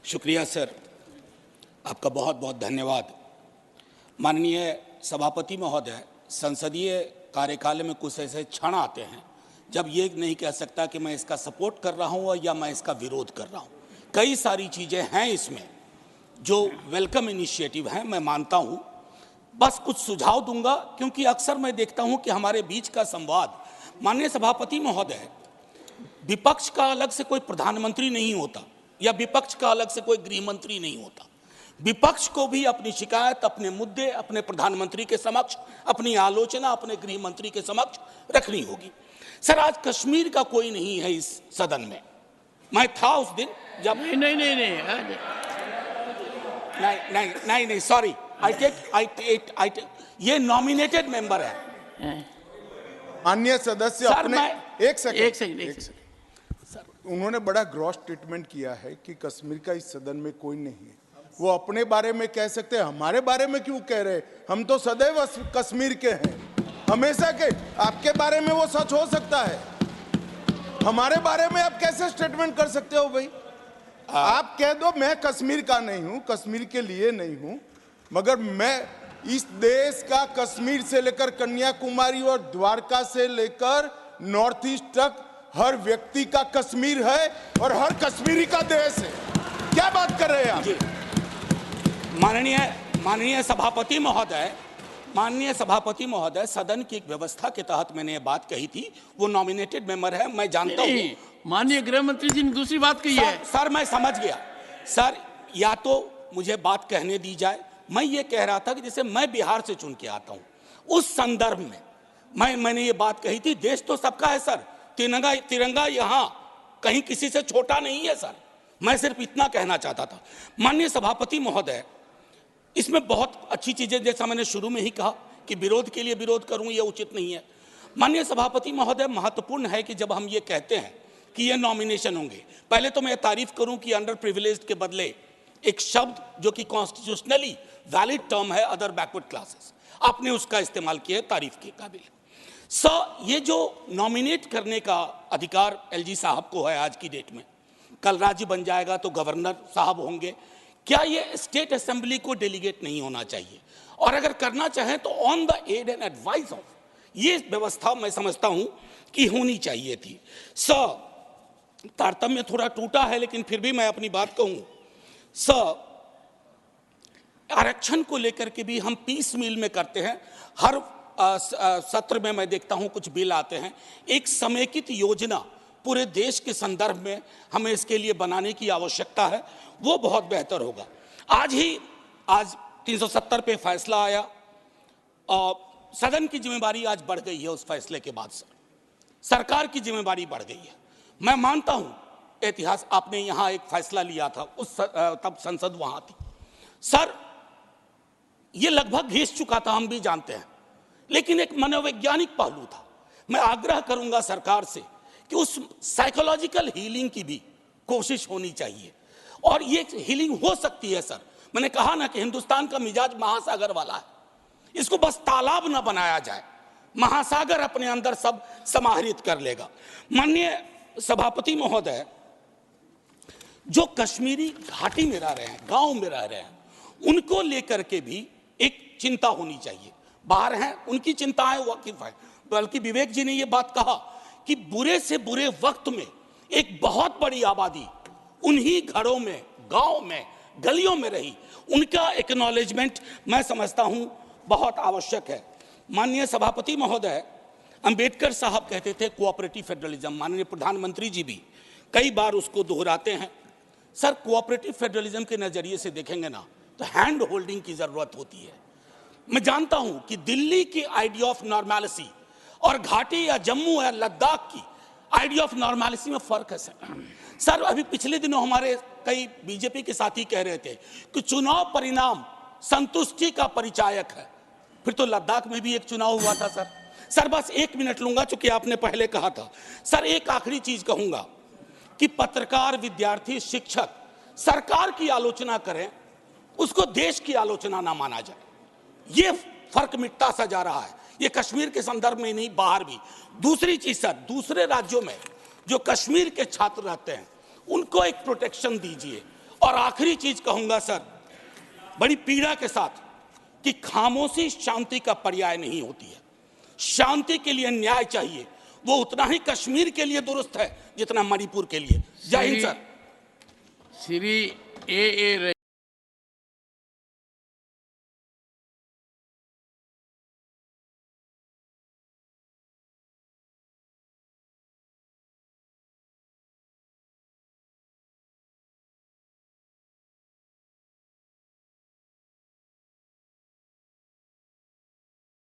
शुक्रिया सर, आपका बहुत बहुत धन्यवाद। माननीय सभापति महोदय, संसदीय कार्यकाल में कुछ ऐसे क्षण आते हैं जब ये नहीं कह सकता कि मैं इसका सपोर्ट कर रहा हूँ या मैं इसका विरोध कर रहा हूँ। कई सारी चीज़ें हैं इसमें जो वेलकम इनिशिएटिव हैं, मैं मानता हूँ। बस कुछ सुझाव दूंगा, क्योंकि अक्सर मैं देखता हूँ कि हमारे बीच का संवाद, माननीय सभापति महोदय, विपक्ष का अलग से कोई प्रधानमंत्री नहीं होता या विपक्ष का अलग से कोई गृह मंत्री नहीं होता। विपक्ष को भी अपनी शिकायत, अपने मुद्दे अपने प्रधानमंत्री के समक्ष, अपनी आलोचना अपने गृह मंत्री के समक्ष रखनी होगी। सर, आज कश्मीर का कोई नहीं है इस सदन में। मैं था उस दिन जब नहीं, सॉरी, आई टेक ये नॉमिनेटेड मेंबर है। माननीय सदस्य अपने एक सेकंड सर, उन्होंने बड़ा ग्रॉस स्टेटमेंट किया है कि कश्मीर का इस सदन में कोई नहीं है। वो अपने बारे में कह सकते हैं, हमारे बारे में क्यों कह रहे? हम तो सदैव कश्मीर के हैं, हमेशा के। आपके बारे में वो सच हो सकता है, हमारे बारे में आप कैसे स्टेटमेंट कर सकते हो भाई? आप कह दो मैं कश्मीर का नहीं हूं, कश्मीर के लिए नहीं हूं, मगर मैं इस देश का कश्मीर से लेकर कन्याकुमारी और द्वारका से लेकर नॉर्थ ईस्ट तक हर व्यक्ति का कश्मीर है और हर कश्मीरी का देश है। क्या बात कर रहे हैं आप? माननीय सभापति महोदय, सदन की एक व्यवस्था के तहत मैंने ये बात कही थी। वो नॉमिनेटेड मेंबर है, मैं जानता हूँ। माननीय गृह मंत्री जी ने दूसरी बात कही है। सर, मैं समझ गया। सर, या तो मुझे बात कहने दी जाए। मैं ये कह रहा था कि जैसे मैं बिहार से चुन के आता हूँ, उस संदर्भ में मैंने ये बात कही थी। देश तो सबका है सर, तिरंगा यहाँ कहीं किसी से छोटा नहीं है सर। मैं सिर्फ इतना कहना चाहता था। माननीय सभापति महोदय, इसमें बहुत अच्छी चीजें, जैसा मैंने शुरू में ही कहा कि विरोध के लिए विरोध करूं ये उचित नहीं है। माननीय सभापति महोदय, महत्वपूर्ण है कि जब हम ये कहते हैं कि ये नॉमिनेशन होंगे, पहले तो मैं तारीफ करूं कि अंडर प्रिविलेज्ड के बदले एक शब्द जो कि कॉन्स्टिट्यूशनली वैलिड टर्म है, अदर बैकवर्ड क्लासेस, आपने उसका इस्तेमाल किया है, तारीफ के काबिल। ये जो नॉमिनेट करने का अधिकार एलजी साहब को है आज की डेट में, कल राज्य बन जाएगा तो गवर्नर साहब होंगे। क्या ये स्टेट असेंबली को डेलीगेट नहीं होना चाहिए? और अगर करना चाहें तो on the aid and advice of, ये व्यवस्था मैं समझता हूं कि होनी चाहिए थी। तारतम्य थोड़ा टूटा है, लेकिन फिर भी मैं अपनी बात कहूं। आरक्षण को लेकर के भी हम पीस मील में करते हैं। हर सत्र में मैं देखता हूं कुछ बिल आते हैं। एक समेकित योजना पूरे देश के संदर्भ में हमें इसके लिए बनाने की आवश्यकता है, वो बहुत बेहतर होगा। आज 370 पे फैसला आया और सदन की जिम्मेदारी आज बढ़ गई है। उस फैसले के बाद सरकार की जिम्मेदारी बढ़ गई है। मैं मानता हूं इतिहास, आपने यहां एक फैसला लिया था, तब संसद वहां थी सर, ये लगभग घिस चुका था, हम भी जानते हैं, लेकिन एक मनोवैज्ञानिक पहलू था। मैं आग्रह करूंगा सरकार से कि उस साइकोलॉजिकल हीलिंग की भी कोशिश होनी चाहिए, और ये हीलिंग हो सकती है सर। मैंने कहा ना कि हिंदुस्तान का मिजाज महासागर वाला है, इसको बस तालाब ना बनाया जाए, महासागर अपने अंदर सब समाहित कर लेगा। माननीय सभापति महोदय, जो कश्मीरी घाटी में रह रहे हैं, गांव में रह रहे हैं, उनको लेकर के भी एक चिंता होनी चाहिए। बाहर हैं, उनकी चिंताएं वाकिफ है, बल्कि विवेक जी ने यह बात कहा कि बुरे से बुरे वक्त में एक बहुत बड़ी आबादी उन्हीं घरों में, गांव में, गलियों में रही, उनका एक्नॉलेजमेंट मैं समझता हूं बहुत आवश्यक है। माननीय सभापति महोदय, अंबेडकर साहब कहते थे कोऑपरेटिव फेडरलिज्म, माननीय प्रधानमंत्री जी भी कई बार उसको दोहराते हैं। सर, कोऑपरेटिव फेडरलिज्म के नजरिए से देखेंगे ना तो हैंड होल्डिंग की जरूरत होती है। मैं जानता हूं कि दिल्ली की आइडिया ऑफ नॉर्मैलिटी और घाटी या जम्मू या लद्दाख की आइडिया ऑफ नॉर्मैलिटी में फर्क है सर। अभी पिछले दिनों हमारे कई बीजेपी के साथी कह रहे थे कि चुनाव परिणाम संतुष्टि का परिचायक है। फिर तो लद्दाख में भी एक चुनाव हुआ था सर। बस 1 मिनट लूंगा, चूंकि आपने पहले कहा था सर। एक आखिरी चीज कहूंगा कि पत्रकार, विद्यार्थी, शिक्षक सरकार की आलोचना करें, उसको देश की आलोचना ना माना जाए। ये फर्क मिटता सा जा रहा है, ये कश्मीर के संदर्भ में नहीं, बाहर भी। दूसरी चीज सर, दूसरे राज्यों में जो कश्मीर के छात्र रहते हैं उनको एक प्रोटेक्शन दीजिए और आखिरी चीज कहूंगा सर, बड़ी पीड़ा के साथ, कि खामोशी शांति का पर्याय नहीं होती है। शांति के लिए न्याय चाहिए, वो उतना ही कश्मीर के लिए दुरुस्त है जितना मणिपुर के लिए। जय हिंद सर। श्री ए